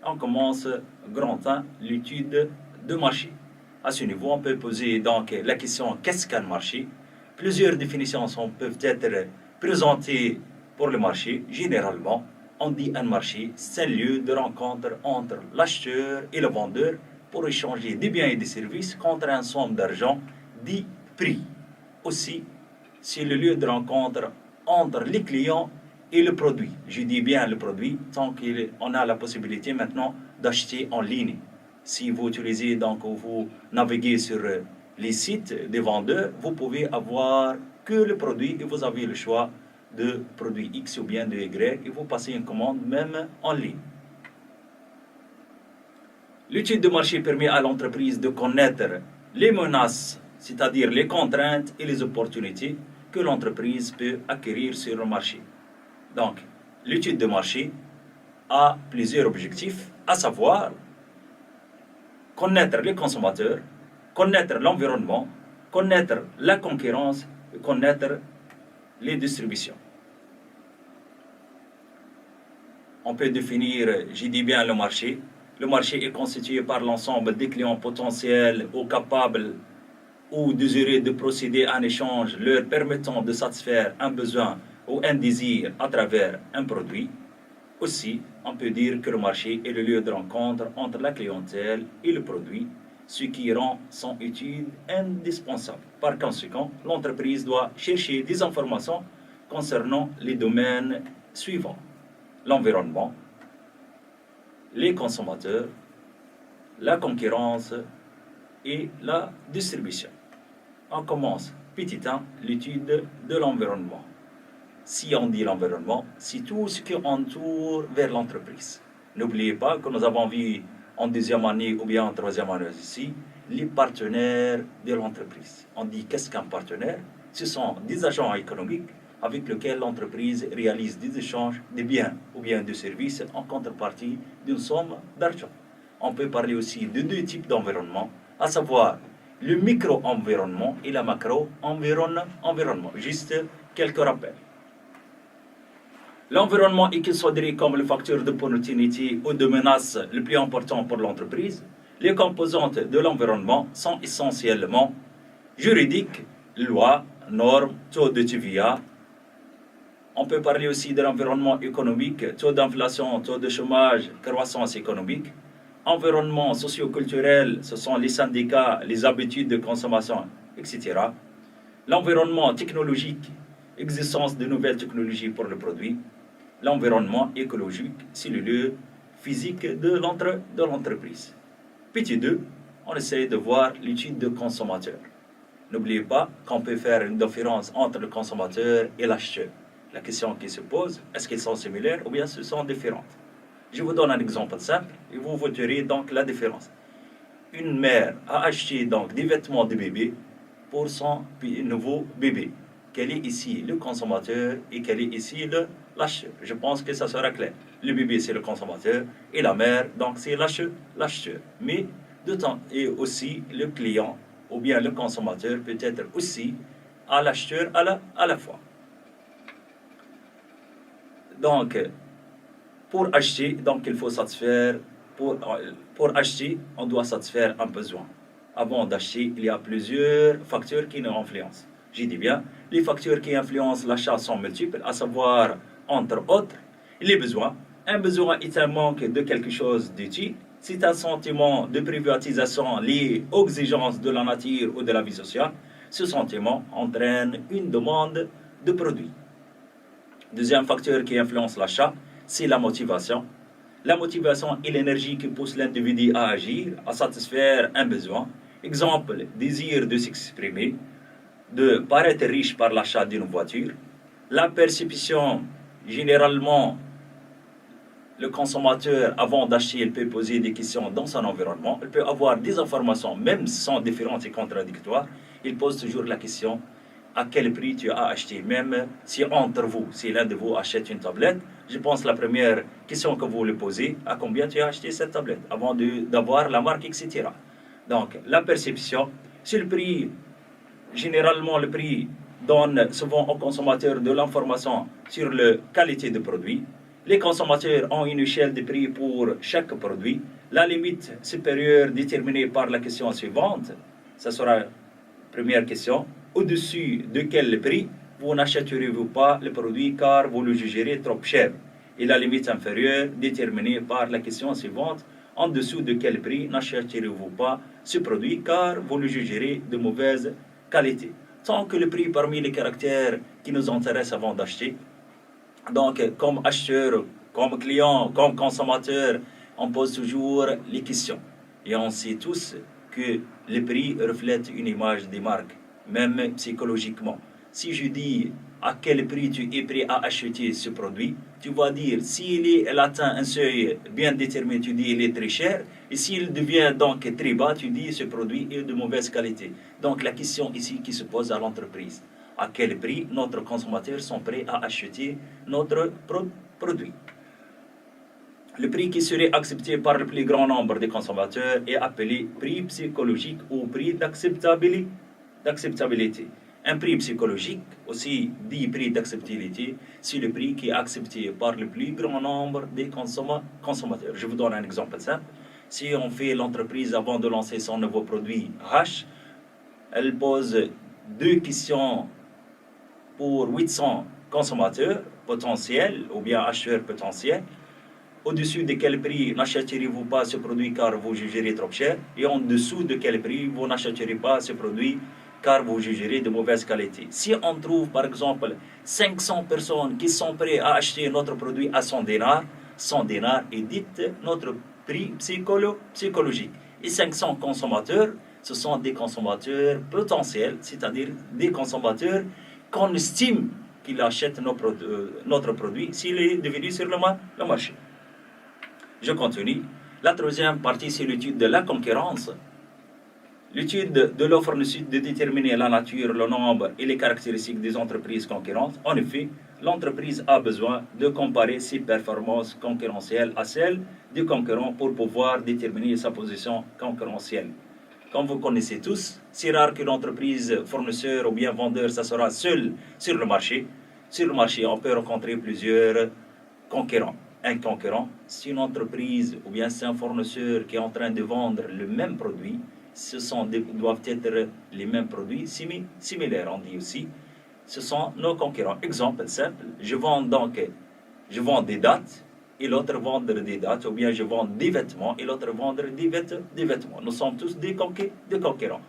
on commence grand 1, l'étude de marché. À ce niveau, on peut poser donc la question qu'est-ce qu'un marché? Plusieurs définitions peuvent être présentées pour le marché. Généralement, on dit un marché, c'est un lieu de rencontre entre l'acheteur et le vendeur pour échanger des biens et des services contre un somme d'argent dit prix. Aussi, c'est le lieu de rencontre entre les clients et le produit. Je dis bien le produit, tant qu'on a la possibilité maintenant d'acheter en ligne. Si vous utilisez, donc vous naviguez sur les sites des vendeurs, vous pouvez avoir que le produit et vous avez le choix de produit X ou bien de Y et vous passez une commande même en ligne. L'étude de marché permet à l'entreprise de connaître les menaces, c'est-à-dire les contraintes et les opportunités que l'entreprise peut acquérir sur le marché. Donc, l'étude de marché a plusieurs objectifs, à savoir connaître les consommateurs, connaître l'environnement, connaître la concurrence et connaître les distributions. On peut définir, je dis bien le marché. Le marché est constitué par l'ensemble des clients potentiels ou capables ou désireux de procéder à un échange leur permettant de satisfaire un besoin ou un désir à travers un produit. Aussi, on peut dire que le marché est le lieu de rencontre entre la clientèle et le produit, ce qui rend son étude indispensable. Par conséquent, l'entreprise doit chercher des informations concernant les domaines suivants: l'environnement, les consommateurs, la concurrence et la distribution. On commence petit 1, l'étude de l'environnement. Si on dit l'environnement, c'est tout ce qui entoure vers l'entreprise. N'oubliez pas que nous avons vu en deuxième année ou bien en troisième année ici, les partenaires de l'entreprise. On dit qu'est-ce qu'un partenaire? Ce sont des agents économiques avec lesquels l'entreprise réalise des échanges de biens ou bien de services en contrepartie d'une somme d'argent. On peut parler aussi de deux types d'environnement, à savoir le micro-environnement et la macro-environnement. Juste quelques rappels. L'environnement est considéré comme le facteur d'opportunité ou de menace le plus important pour l'entreprise. Les composantes de l'environnement sont essentiellement juridiques, lois, normes, taux de TVA. On peut parler aussi de l'environnement économique, taux d'inflation, taux de chômage, croissance économique. Environnement socio-culturel, ce sont les syndicats, les habitudes de consommation, etc. L'environnement technologique, existence de nouvelles technologies pour le produit. L'environnement écologique, c'est le lieu physique de l'entreprise. Petit 2, on essaie de voir l'étude de consommateur. N'oubliez pas qu'on peut faire une différence entre le consommateur et l'acheteur. La question qui se pose, est-ce qu'ils sont similaires ou bien ce sont différentes? Je vous donne un exemple simple et vous verrez donc la différence. Une mère a acheté donc des vêtements de bébé pour son nouveau bébé. Quel est ici le consommateur et quel est ici l'acheteur? Je pense que ça sera clair. Le bébé, c'est le consommateur et la mère, donc c'est l'acheteur. Mais de temps et aussi le client ou bien le consommateur peut être aussi à l'acheteur à la fois. Donc, pour acheter, donc il faut satisfaire, pour acheter, on doit satisfaire un besoin. Avant d'acheter, il y a plusieurs facteurs qui nous influencent. Je dis bien, les facteurs qui influencent l'achat sont multiples, à savoir, entre autres, les besoins. Un besoin est un manque de quelque chose d'utile. C'est un sentiment de privatisation lié aux exigences de la nature ou de la vie sociale. Ce sentiment entraîne une demande de produits. Deuxième facteur qui influence l'achat, c'est la motivation. La motivation est l'énergie qui pousse l'individu à agir, à satisfaire un besoin. Exemple, désir de s'exprimer, de paraître riche par l'achat d'une voiture. La perception, généralement, le consommateur, avant d'acheter, il peut poser des questions dans son environnement. Il peut avoir des informations, même si sont différentes et contradictoires. Il pose toujours la question: à quel prix tu as acheté? Même si entre vous, si l'un de vous achète une tablette, je pense la première question que vous le posez: à combien tu as acheté cette tablette? Avant d'avoir la marque, etc. Donc, la perception, c'est le prix. Généralement, le prix donne souvent au consommateur de l'information sur la qualité du produit. Les consommateurs ont une échelle de prix pour chaque produit. La limite supérieure déterminée par la question suivante, ça sera la première question. Au-dessus de quel prix vous n'achèterez-vous pas le produit car vous le jugerez trop cher? Et la limite inférieure déterminée par la question suivante, en dessous de quel prix n'achèterez-vous pas ce produit car vous le jugerez de mauvaise qualité? Tant que le prix parmi les caractères qui nous intéressent avant d'acheter, donc comme acheteur, comme client, comme consommateur, on pose toujours les questions. Et on sait tous que le prix reflète une image des marques, même psychologiquement. Si je dis à quel prix tu es prêt à acheter ce produit, tu vas dire s'il atteint un seuil bien déterminé, tu dis il est très cher. Et s'il devient donc très bas, tu dis ce produit est de mauvaise qualité. Donc la question ici qui se pose à l'entreprise, à quel prix notre consommateurs sont prêts à acheter notre produit? Le prix qui serait accepté par le plus grand nombre des consommateurs est appelé prix psychologique ou prix d'acceptabilité. Un prix psychologique, aussi dit prix d'acceptabilité, c'est le prix qui est accepté par le plus grand nombre des consommateurs. Je vous donne un exemple simple. Si on fait l'entreprise avant de lancer son nouveau produit H, elle pose deux questions pour 800 consommateurs potentiels ou bien acheteurs potentiels. Au-dessus de quel prix n'achèterez-vous pas ce produit car vous jugerez trop cher? Et en dessous de quel prix vous n'achèterez pas ce produit car vous jugerez de mauvaise qualité? Si on trouve par exemple 500 personnes qui sont prêtes à acheter notre produit à 100 dinars, 100 dinars est dit notre prix psychologique. Et 500 consommateurs, ce sont des consommateurs potentiels, c'est-à-dire des consommateurs qu'on estime qu'ils achètent notre produit s'il est devenu sur le marché. Je continue. La troisième partie, c'est l'étude de la concurrence. L'étude de l'offre nécessite de déterminer la nature, le nombre et les caractéristiques des entreprises concurrentes. En effet, l'entreprise a besoin de comparer ses performances concurrentielles à celles des concurrents pour pouvoir déterminer sa position concurrentielle. Comme vous connaissez tous, c'est rare qu'une entreprise fournisseur ou bien vendeur s'assoira seule sur le marché. Sur le marché, on peut rencontrer plusieurs concurrents. Un concurrent, c'est une entreprise ou bien c'est un fournisseur qui est en train de vendre le même produit. Doivent être les mêmes produits similaires, on dit aussi. Ce sont nos concurrents. Exemple simple, je vends des dates et l'autre vend des dates, ou bien je vends des vêtements et l'autre vend des vêtements. Nous sommes tous des concurrents.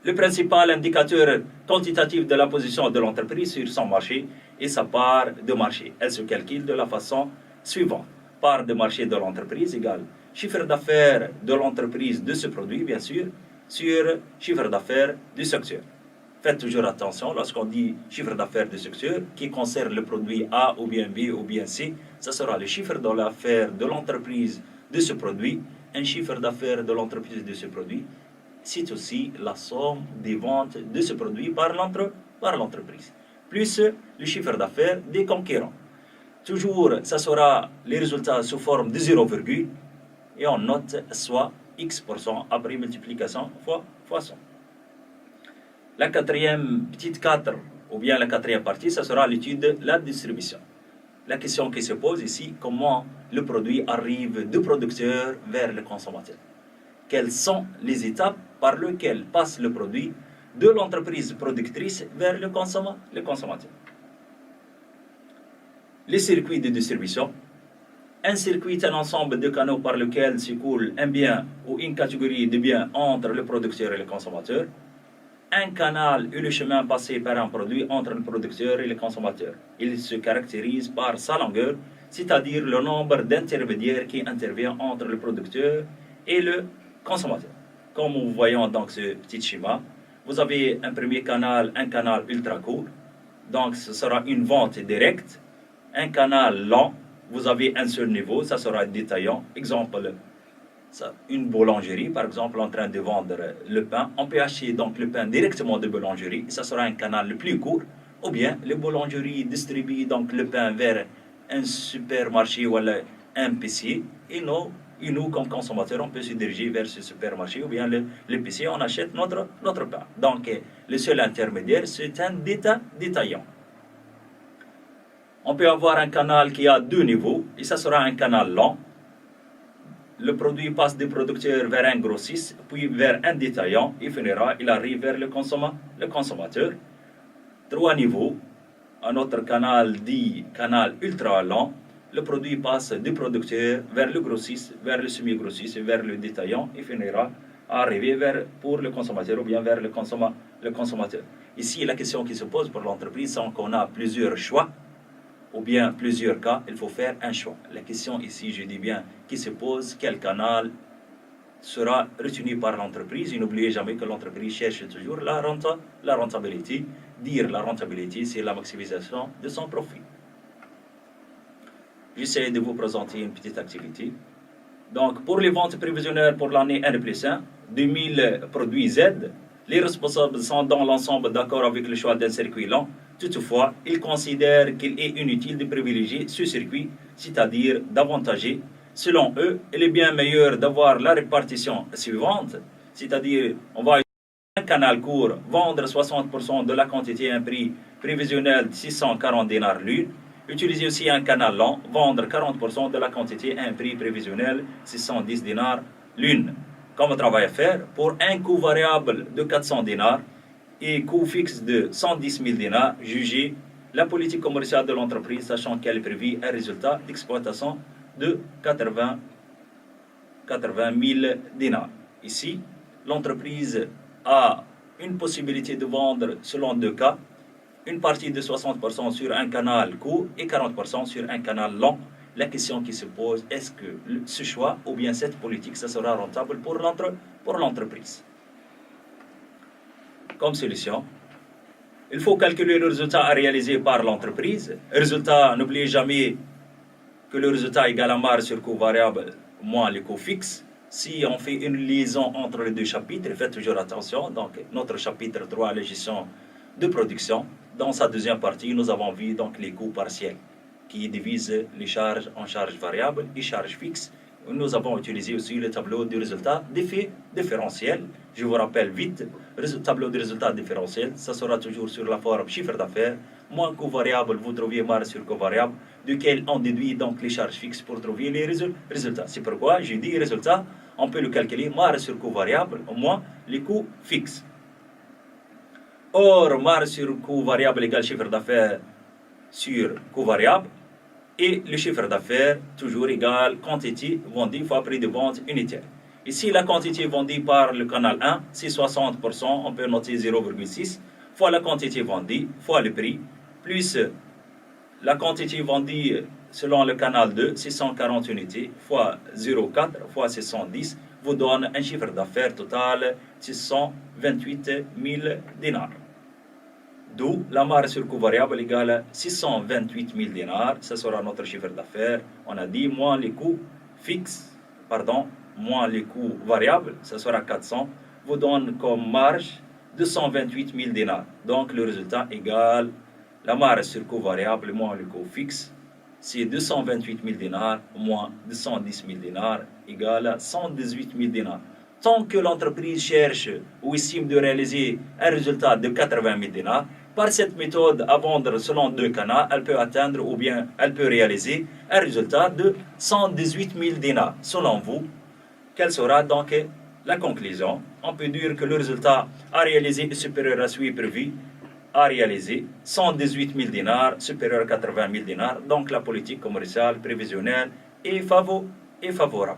Le principal indicateur quantitatif de la position de l'entreprise sur son marché est sa part de marché. Elle se calcule de la façon suivante. Part de marché de l'entreprise égale chiffre d'affaires de l'entreprise de ce produit, bien sûr, sur chiffre d'affaires du secteur. Faites toujours attention, lorsqu'on dit chiffre d'affaires du secteur, qui concerne le produit A ou bien B ou bien C, ça sera le chiffre d'affaires de l'entreprise de ce produit. Un chiffre d'affaires de l'entreprise de ce produit, c'est aussi la somme des ventes de ce produit par l'entreprise, plus le chiffre d'affaires des concurrents. Toujours, ça sera les résultats sous forme de 0, et on note soit X% après multiplication fois 100. La quatrième petite 4, ou bien la quatrième partie, ça sera l'étude de la distribution. La question qui se pose ici, comment le produit arrive du producteur vers le consommateur? Quelles sont les étapes par lesquelles passe le produit de l'entreprise productrice vers le consommateur? Les circuits de distribution. Un circuit est un ensemble de canaux par lequel s'écoule un bien ou une catégorie de biens entre le producteur et le consommateur. Un canal est le chemin passé par un produit entre le producteur et le consommateur. Il se caractérise par sa longueur, c'est-à-dire le nombre d'intermédiaires qui intervient entre le producteur et le consommateur. Comme nous voyons dans ce petit schéma, vous avez un premier canal, un canal ultra court. Donc ce sera une vente directe. Un canal lent, vous avez un seul niveau, ça sera détaillant. Exemple, une boulangerie, par exemple, en train de vendre le pain. On peut acheter donc le pain directement de boulangerie, ça sera un canal le plus court. Ou bien, les boulangeries distribuent donc le pain vers un supermarché ou un PC. Et nous, comme consommateurs, on peut se diriger vers ce supermarché ou bien le PC, on achète notre pain. Donc, le seul intermédiaire, c'est un détaillant. On peut avoir un canal qui a 2 niveaux, et ça sera un canal lent. Le produit passe du producteur vers un grossiste, puis vers un détaillant, il arrive vers le consommateur. 3 niveaux. Un autre canal dit canal ultra lent. Le produit passe du producteur vers le grossiste, vers le semi-grossiste, vers le détaillant, et finira à arriver pour le consommateur ou bien vers le consommateur. Ici, la question qui se pose pour l'entreprise, c'est qu'on a plusieurs choix ou bien plusieurs cas, il faut faire un choix. La question ici, je dis bien, qui se pose, quel canal sera retenu par l'entreprise. Et n'oubliez jamais que l'entreprise cherche toujours la rentabilité. Dire la rentabilité, c'est la maximisation de son profit. J'essaie de vous présenter une petite activité. Donc, pour les ventes prévisionnelles pour l'année N+1, 2000 produits Z, les responsables sont dans l'ensemble d'accord avec le choix d'un circuit lent. Toutefois, ils considèrent qu'il est inutile de privilégier ce circuit, c'est-à-dire d'avantager. Selon eux, il est bien meilleur d'avoir la répartition suivante, c'est-à-dire on va utiliser un canal court, vendre 60% de la quantité à un prix prévisionnel de 640 dinars l'une. Utiliser aussi un canal lent, vendre 40% de la quantité à un prix prévisionnel 610 dinars l'une. Comme travail à faire, pour un coût variable de 400 dinars et coût fixe de 110 000 dinars, jugez la politique commerciale de l'entreprise, sachant qu'elle prévit un résultat d'exploitation de 80 000 dinars. Ici, l'entreprise a une possibilité de vendre selon 2 cas, une partie de 60% sur un canal court et 40% sur un canal long. La question qui se pose, est-ce que ce choix ou bien cette politique, ça sera rentable pour l'entreprise? Comme solution, il faut calculer le résultat à réaliser par l'entreprise. Résultat, n'oubliez jamais que le résultat est égal à marge sur coût variable moins les coûts fixes. Si on fait une liaison entre les 2 chapitres, faites toujours attention. Donc, notre chapitre 3, la gestion de production. Dans sa deuxième partie, nous avons vu donc les coûts partiels qui divisent les charges en charges variables et charges fixes. Nous avons utilisé aussi le tableau du résultat d'effet différentiel. Je vous rappelle vite, le tableau de résultat différentiel, ça sera toujours sur la forme chiffre d'affaires, moins coût variable, vous trouvez marge sur coût variable, duquel on déduit donc les charges fixes pour trouver les résultats. C'est pourquoi j'ai dit résultat, on peut le calculer marge sur coût variable, moins les coûts fixes. Or, marge sur coût variable égale chiffre d'affaires sur coût variable, et le chiffre d'affaires toujours égal quantité vendue fois prix de vente unitaire. Ici, la quantité vendue par le canal 1, c'est 60%, on peut noter 0,6, fois la quantité vendue, fois le prix, plus la quantité vendue selon le canal 2, 640 unités, fois 0,4, fois 610, vous donne un chiffre d'affaires total 628 000 dinars. D'où la marge sur coût variable égale à 628 000 dinars. Ça sera notre chiffre d'affaires. On a dit moins les coûts fixes, moins les coûts variables, ça sera 400. Vous donne comme marge 228 000 dinars. Donc le résultat égale la marge sur coût variable moins le coût fixe. C'est 228 000 dinars moins 210 000 dinars égale à 118 000 dinars. Tant que l'entreprise cherche ou estime de réaliser un résultat de 80 000 dinars, par cette méthode à vendre selon 2 canaux, elle peut atteindre ou bien elle peut réaliser un résultat de 118 000 dinars. Selon vous, quelle sera donc la conclusion? On peut dire que le résultat à réaliser est supérieur à celui prévu à réaliser, 118 000 dinars, supérieur à 80 000 dinars. Donc la politique commerciale prévisionnelle est favorable.